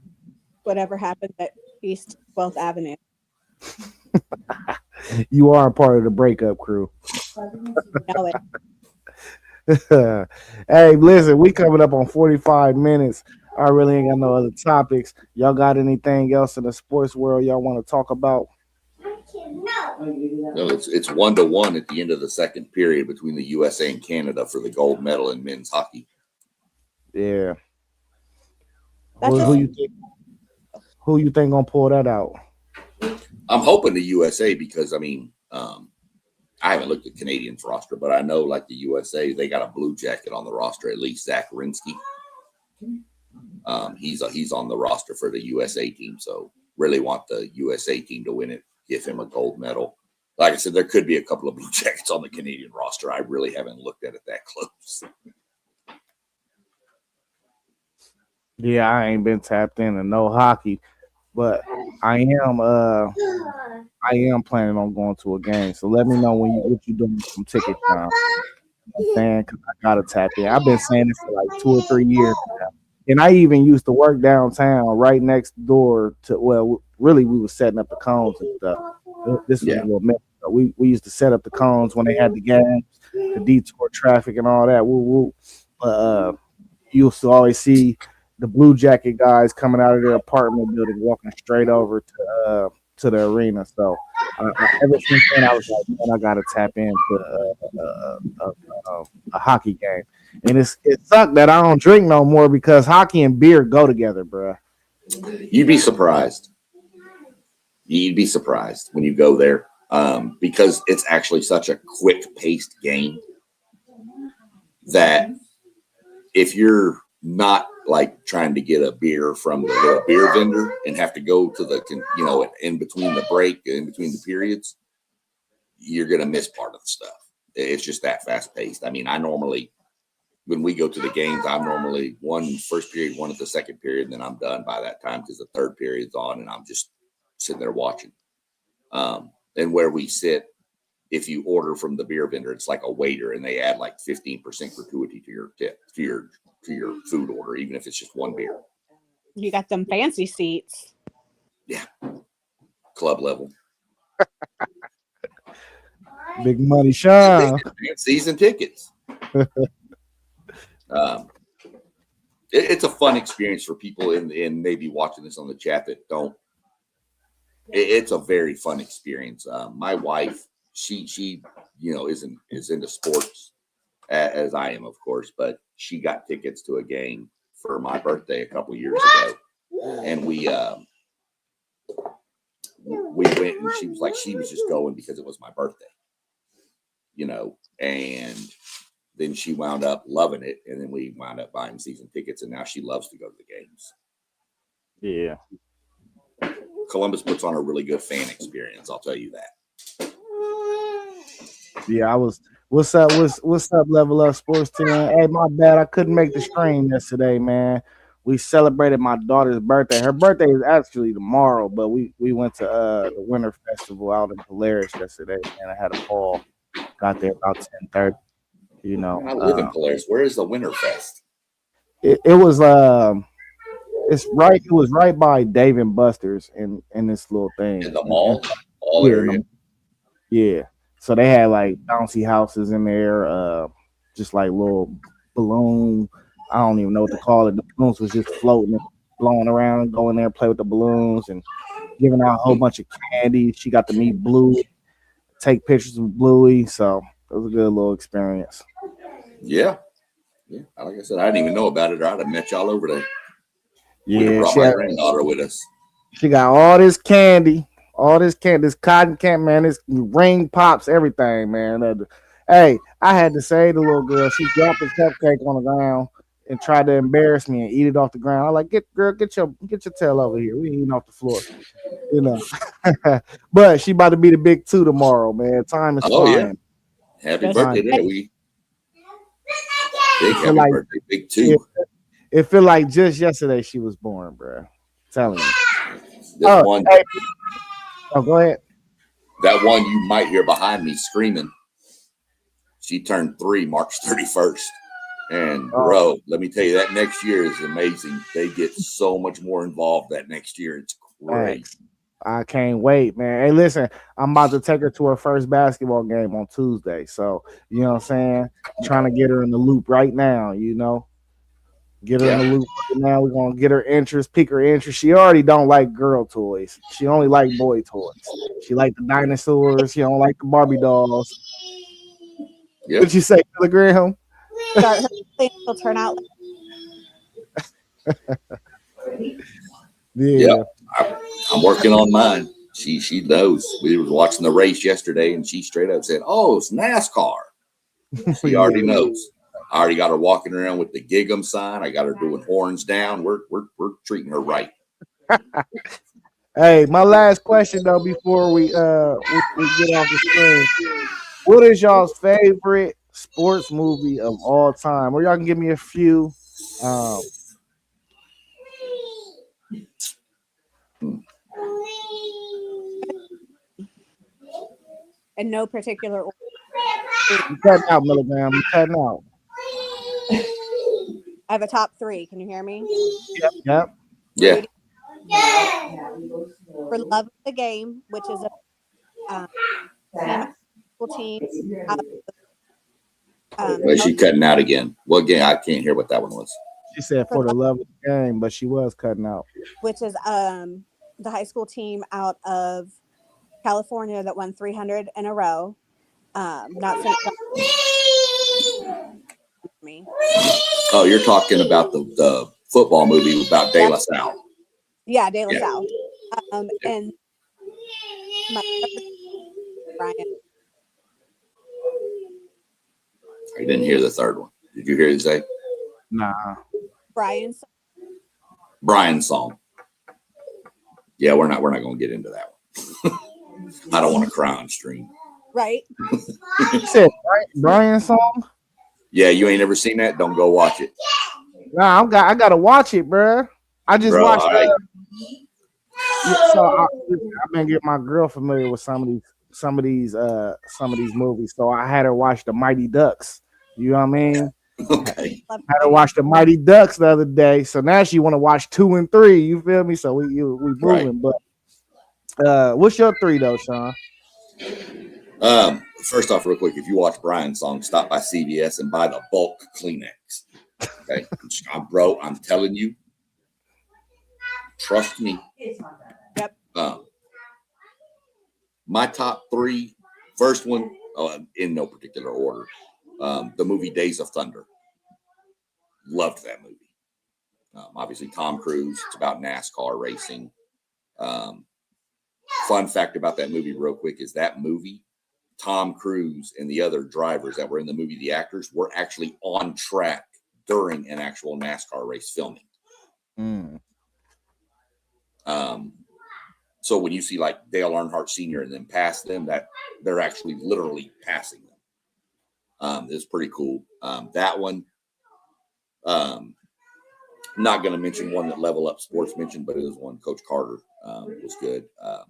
whatever happened at East 12th Avenue. You are a part of the breakup crew. Know it. Hey, listen, we coming up on 45 minutes. I really ain't got no other topics. Y'all got anything else in the sports world y'all want to talk about? No, it's 1-1 at the end of the second period between the USA and Canada for the gold medal in men's hockey. Yeah. That's Who you think? Who you think gonna pull that out? I'm hoping the USA because I mean, I haven't looked at Canadians roster, but I know like the USA, they got a blue jacket on the roster. At least Zach Rinsky. He's on the roster for the USA team, so really want the USA team to win it, give him a gold medal. Like I said, there could be a couple of blue jackets on the Canadian roster. I really haven't looked at it that close. Yeah, I ain't been tapped into no hockey, but I am planning on going to a game. So let me know what you doing with some tickets now. Man, cause I gotta tap in. I've been saying this for like 2 or 3 years now. And I even used to work downtown right next door to really we were setting up the cones and stuff. This was a little mess. We used to set up the cones when they had the games, the detour traffic and all that. Woo woo. But you used to always see the blue jacket guys coming out of their apartment building, walking straight over to the arena. So ever since then, I was like, man, I gotta tap into a hockey game. And it sucked that I don't drink no more because hockey and beer go together, bro. You'd be surprised. You'd be surprised when you go there because it's actually such a quick-paced game that if you're not like trying to get a beer from the little beer vendor and have to go to the, in between the break, in between the periods, you're going to miss part of the stuff. It's just that fast paced. I mean, when we go to the games, I'm normally one first period, one at the second period, and then I'm done by that time because the third period's on and I'm just sitting there watching. And where we sit, if you order from the beer vendor, it's like a waiter and they add like 15% gratuity to your tip, to your food order, even if it's just one beer. You got them fancy seats. Yeah. Club level. Big money, Sean. Season tickets. It's a fun experience for people in maybe watching this on the chat that don't. It's a very fun experience. My wife, she is into sports as I am, of course, but she got tickets to a game for my birthday a couple years ago, and we went, and she was just going because it was my birthday, and then she wound up loving it, and then we wound up buying season tickets, and now she loves to go to the games. Yeah. Columbus puts on a really good fan experience, I'll tell you that. Yeah, what's up, Level Up Sports Team? Hey, my bad, I couldn't make the stream yesterday, man. We celebrated my daughter's birthday. Her birthday is actually tomorrow, but we went to the Winter Festival out in Polaris yesterday, and I had a ball. Got there about 10:30. I live in Polaris. Where is the Winter Fest? It was It was right by Dave and Buster's in this little thing in the mall. Yeah. So they had like bouncy houses in there, just like little balloon. I don't even know what to call it. The balloons was just floating and blowing around. Go in there, play with the balloons, and giving out a whole bunch of candy. She got to meet Bluey, take pictures with Bluey. So it was a good little experience. Yeah. Like I said, I didn't even know about it, or I'd have met y'all over there. Yeah, brought my granddaughter with us. She got all this candy, this cotton candy, man, this ring pops, everything, man. Hey, I had to say the little girl, she dropped a cupcake on the ground and tried to embarrass me and eat it off the ground. I'm like, get your tail over here. We eating off the floor, But she about to be the big two tomorrow, man. Time is flying. Yeah. Happy birthday to we. Happy birthday, big two. Yeah. It feel like just yesterday she was born, bro. I'm telling you. Go ahead. That one you might hear behind me screaming. She turned 3 March 31st. And bro, let me tell you, that next year is amazing. They get so much more involved that next year. It's great. I can't wait, man. Hey, listen, I'm about to take her to her first basketball game on Tuesday. So, you know what I'm saying? Trying to get her in the loop right now, Get her in the loop right now. We're gonna get her interest, pique her interest. She already don't like girl toys. She only like boy toys. She like the dinosaurs. She don't like the Barbie dolls. Yep. What you say, Telegram? Start her thing, she'll turn out. Yeah. Yep. I'm working on mine. She knows. We were watching the race yesterday, and she straight up said, "Oh, it's NASCAR." She already knows. I already got her walking around with the Gig'em sign. I got her doing horns down. We're treating her right. Hey, my last question though before we get off the screen. What is y'all's favorite sports movie of all time? Or y'all can give me a few. In no particular order. You cutting out, Milligram. You cutting out. I have a top 3. Can you hear me? Yep. Yeah. For Love of the Game, which is a team out of, But she cutting out again. Well, again, I can't hear what that one was. She said for the love of the game, but she was cutting out. which is the high school team out of California that won 300 in a row. Not me. Oh, you're talking about the football movie about De La Salle. Yeah, De La Yeah. Salle. And my Brian. I didn't hear the third one. Did you hear it say? Nah. Brian's Brian's song. Yeah, we're not going to get into that one. I don't want to cry on stream. right. You said Brian's song? Yeah, you ain't never seen that? Don't go watch it. Nah, I gotta watch it, bro. I just Bro, watched all right. so I've been getting my girl familiar with some of these movies. So I had her watch the Mighty Ducks. You know what I mean? Okay. Had her watch the Mighty Ducks the other day. So now she want to watch 2 and 3. You feel me? So we moving. Right. But what's your 3 though, Sean? First off, real quick, if you watch Brian's song, stop by CVS and buy the bulk Kleenex. Okay, bro, I'm telling you, trust me. Yep. My top 3, first one, in no particular order, the movie Days of Thunder. Loved that movie. Obviously, Tom Cruise. It's about NASCAR racing. Fun fact about that movie, real quick, is that movie, Tom Cruise and the other drivers that were in the movie, the actors, were actually on track during an actual NASCAR race filming. So when you see like Dale Earnhardt Sr. and then pass them, that they're actually literally passing them. It's pretty cool. That one, not going to mention one that Level Up Sports mentioned, but it was one Coach Carter was good.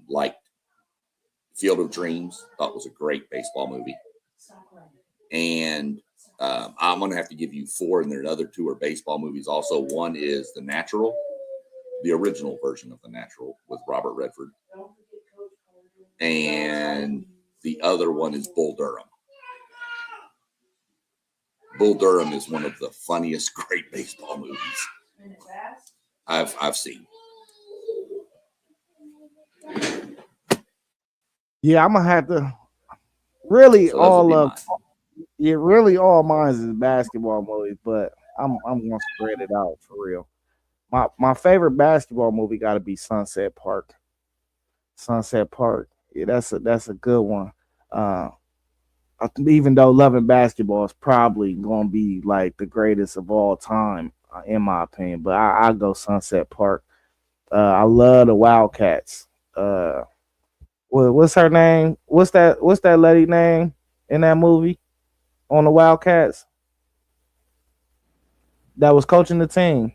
Liked Field of Dreams, thought was a great baseball movie. And I'm going to have to give you 4, and the other 2 are baseball movies also. One is The Natural, the original version of The Natural with Robert Redford. And the other one is Bull Durham. Bull Durham is one of the funniest, great baseball movies I've seen. Yeah, I'm gonna have to really So those would be mine. all mine is basketball movies, but I'm gonna spread it out for real. My favorite basketball movie got to be Sunset Park. Sunset Park, yeah, that's a good one. Even though Loving Basketball is probably gonna be like the greatest of all time, in my opinion, but I go Sunset Park. I love the Wildcats. What's her name? What's that lady name in that movie on the Wildcats that was coaching the team?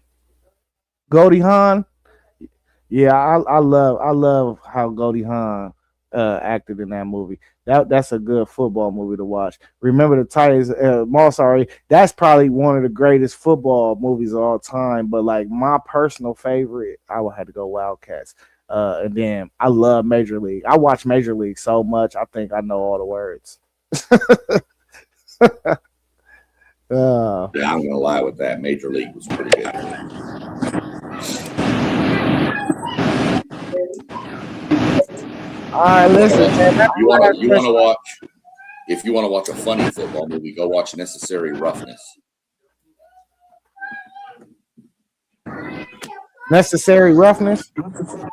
Goldie Hawn. Yeah, I love how Goldie Hawn acted in that movie. That's a good football movie to watch. Remember the Titans, sorry, that's probably one of the greatest football movies of all time. But like my personal favorite, I would have to go Wildcats. And then I love Major League. I watch Major League so much, I think I know all the words. Yeah, I'm gonna lie with that. Major League was pretty good. All right, listen, man. You want to watch? If you want to watch a funny football movie, go watch Necessary Roughness. Necessary Roughness.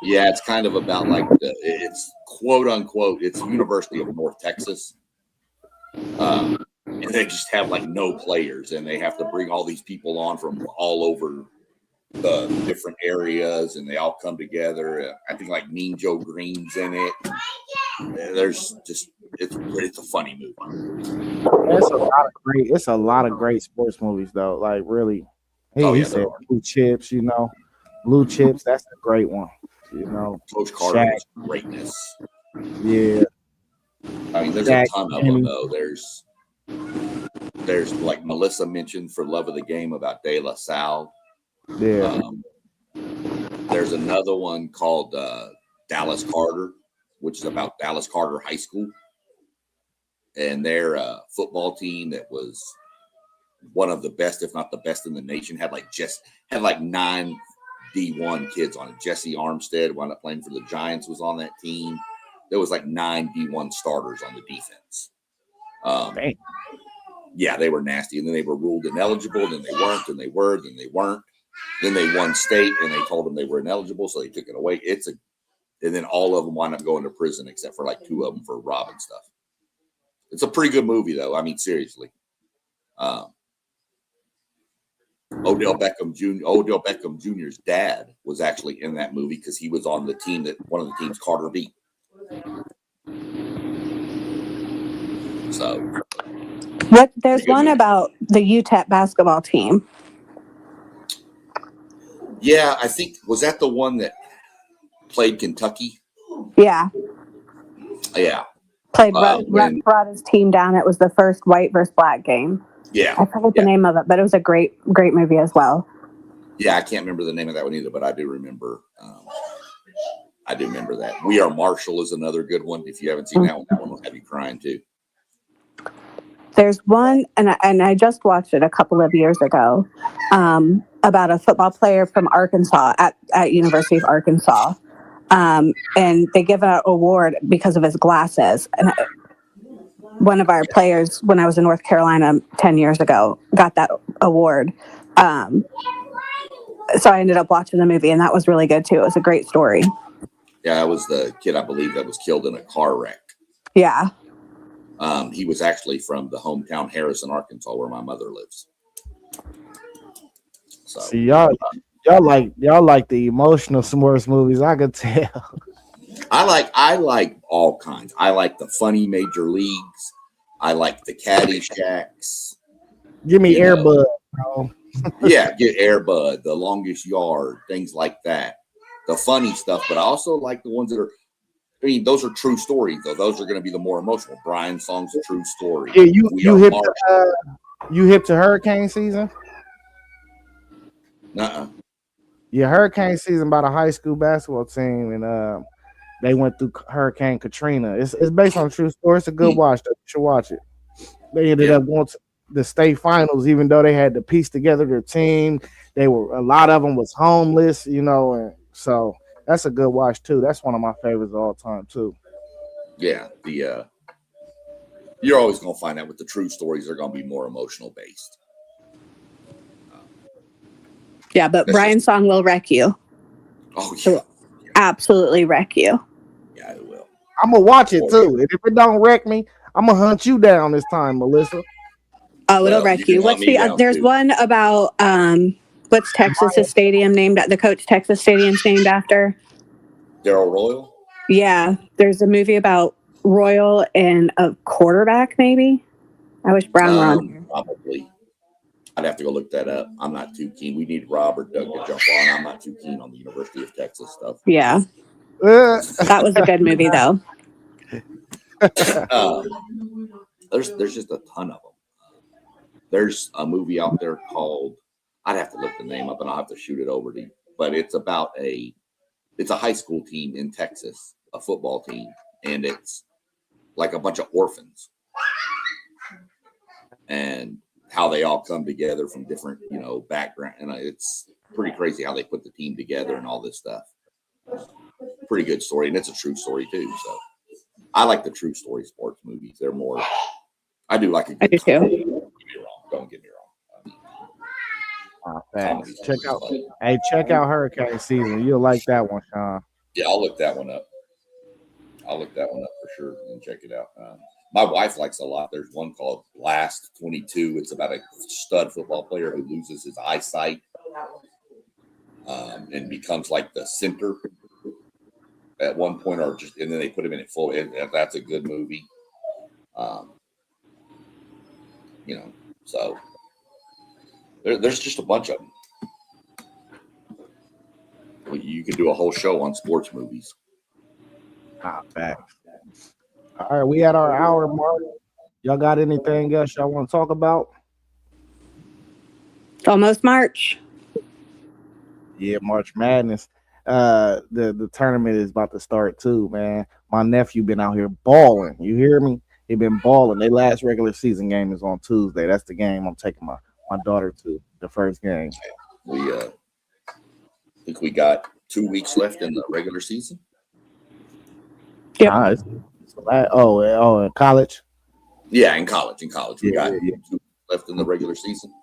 Yeah, it's kind of about like it's quote unquote. It's University of North Texas, and they just have like no players, and they have to bring all these people on from all over the different areas, and they all come together. I think like Mean Joe Green's in it. There's just it's a funny movie. It's a lot of great sports movies though. Like really, he said Blue Chips. Blue Chips. That's a great one. Coach Carter's greatness. Yeah. I mean, there's a ton of them though. There's like Melissa mentioned for Love of the Game about De La Salle. Yeah. There's another one called Dallas Carter, which is about Dallas Carter High School and their football team that was one of the best, if not the best in the nation. Had like 9 D1 kids on it. Jesse Armstead wound up playing for the Giants, was on that team. There was like 9 D1 starters on the defense. Yeah, they were nasty. And then they were ruled ineligible. Then they weren't. Then they were. Then they weren't. Then they won state, and they told them they were ineligible, so they took it away. And then all of them wound up going to prison, except for like 2 of them for robbing stuff. It's a pretty good movie, though. I mean, seriously. Odell Beckham Jr.'s dad was actually in that movie because he was on the team one of the teams Carter beat. So, there's one about the UTEP basketball team. Yeah, I think was that the one that played Kentucky? Yeah. Yeah. Brought his team down. It was the first white versus black game. Yeah. I forget the name of it, but it was a great movie as well. Yeah, I can't remember the name of that one either, but I do remember. That. We Are Marshall is another good one. If you haven't seen that one will have you crying too. There's one, and I just watched it a couple of years ago, about a football player from Arkansas at University of Arkansas, and they give an award because of his glasses. And one of our players, when I was in North Carolina 10 years ago, got that award. So I ended up watching the movie, and that was really good too. It was a great story. Yeah, that was the kid, I believe, that was killed in a car wreck. Yeah. He was actually from the hometown Harrison, Arkansas, where my mother lives. So, see, y'all like the emotional sports movies. I could tell. I like all kinds. I like the funny major leagues. I like the Caddyshack. Give me Air Bud, bro. Yeah, get Air Bud, The Longest Yard, things like that. The funny stuff, but I also like the ones that are. I mean, those are true stories, though. Those are going to be the more emotional. Brian's song's a true story. Yeah, you hip to hurricane season? Nuh-uh. Yeah, hurricane season by the high school basketball team, and they went through Hurricane Katrina. It's based on a true story. It's a good watch. You should watch it. They ended up going to the state finals, even though they had to piece together their team. A lot of them was homeless, and so that's a good watch too. That's one of my favorites of all time too. Yeah, you're always going to find out with the true stories are going to be more emotional based. Yeah, but Brian's song will wreck you. Oh yeah, absolutely wreck you. Yeah, it will. I'm gonna watch it too, and if it don't wreck me, I'm gonna hunt you down this time, Melissa. Oh, it'll wreck you. What's there's one about what's Texas's stadium named? The coach Texas Stadium's named after? Darrell Royal. Yeah, there's a movie about Royal and a quarterback. Maybe. I wish Brown were on here. Probably. I'd have to go look that up. I'm not too keen. We need Rob or Doug to jump on. I'm not too keen on the University of Texas stuff. Yeah. That was a good movie, though. There's just a ton of them. There's a movie out there called, I'd have to look the name up and I'll have to shoot it over to you. But it's about it's a high school team in Texas, a football team, and it's like a bunch of orphans. And how they all come together from different, background. And it's pretty crazy how they put the team together and all this stuff. Pretty good story. And it's a true story too. So I like the true story sports movies. They're more, I do like a good I do too. Don't get me wrong. Don't get me wrong. Thanks. Check out Hurricane Season. You'll like that one, Sean. Yeah, I'll look that one up. For sure and check it out. My wife likes a lot. There's one called Last 22. It's about a stud football player who loses his eyesight and becomes like the center at one point, and then they put him in it full. That's a good movie. So there's just a bunch of them. You could do a whole show on sports movies. Facts. All right, we at our hour mark. Y'all got anything else y'all want to talk about? It's almost March. Yeah, March Madness. The tournament is about to start too, man. My nephew been out here balling. You hear me? He been balling. Their last regular season game is on Tuesday. That's the game I'm taking my daughter to. The first game. We think we got 2 weeks left in the regular season. Yep. Nice. In college. Yeah, in college. We got 2 weeks left in the regular season.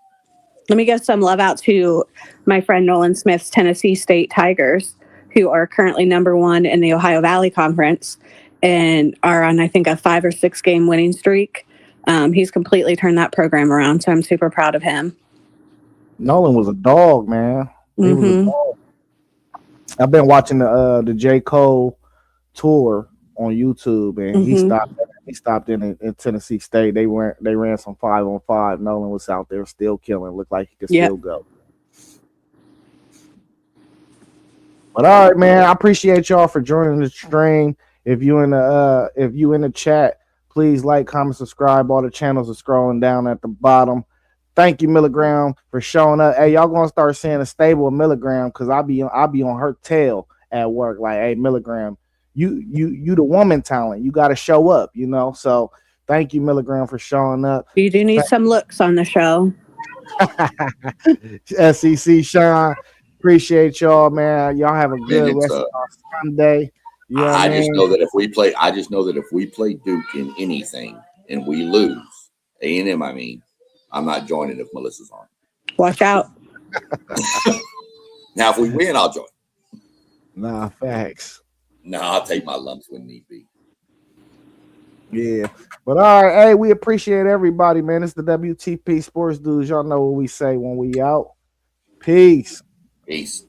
Let me give some love out to my friend Nolan Smith's Tennessee State Tigers, who are currently number 1 in the Ohio Valley Conference and are on, I think, a 5 or 6 game winning streak. He's completely turned that program around, so I'm super proud of him. Nolan was a dog, man. He was a dog. I've been watching the J. Cole tour on YouTube, and he stopped in Tennessee State. They ran some 5-on-5. Nolan was out there still killing. Looked like he could still go. But all right, man. I appreciate y'all for joining the stream. If you in the chat, please like, comment, subscribe. All the channels are scrolling down at the bottom. Thank you, Milligram, for showing up. Hey, y'all gonna start seeing a stable of Milligram because I'll be on her tail at work. Like, hey, Milligram, you the woman talent. You got to show up, So thank you, Milligram, for showing up. You do need some looks on the show. SEC Sean, appreciate y'all, man. Y'all have a good rest of Sunday. I just know that if we play Duke in anything and we lose, A&M, I'm not joining if Melissa's on. Watch out. Now, if we win, I'll join. Nah, facts. No, I'll take my lumps when need be. Yeah. But all right, hey, we appreciate everybody, man. It's the WTP Sports Dudes. Y'all know what we say when we out. Peace. Peace.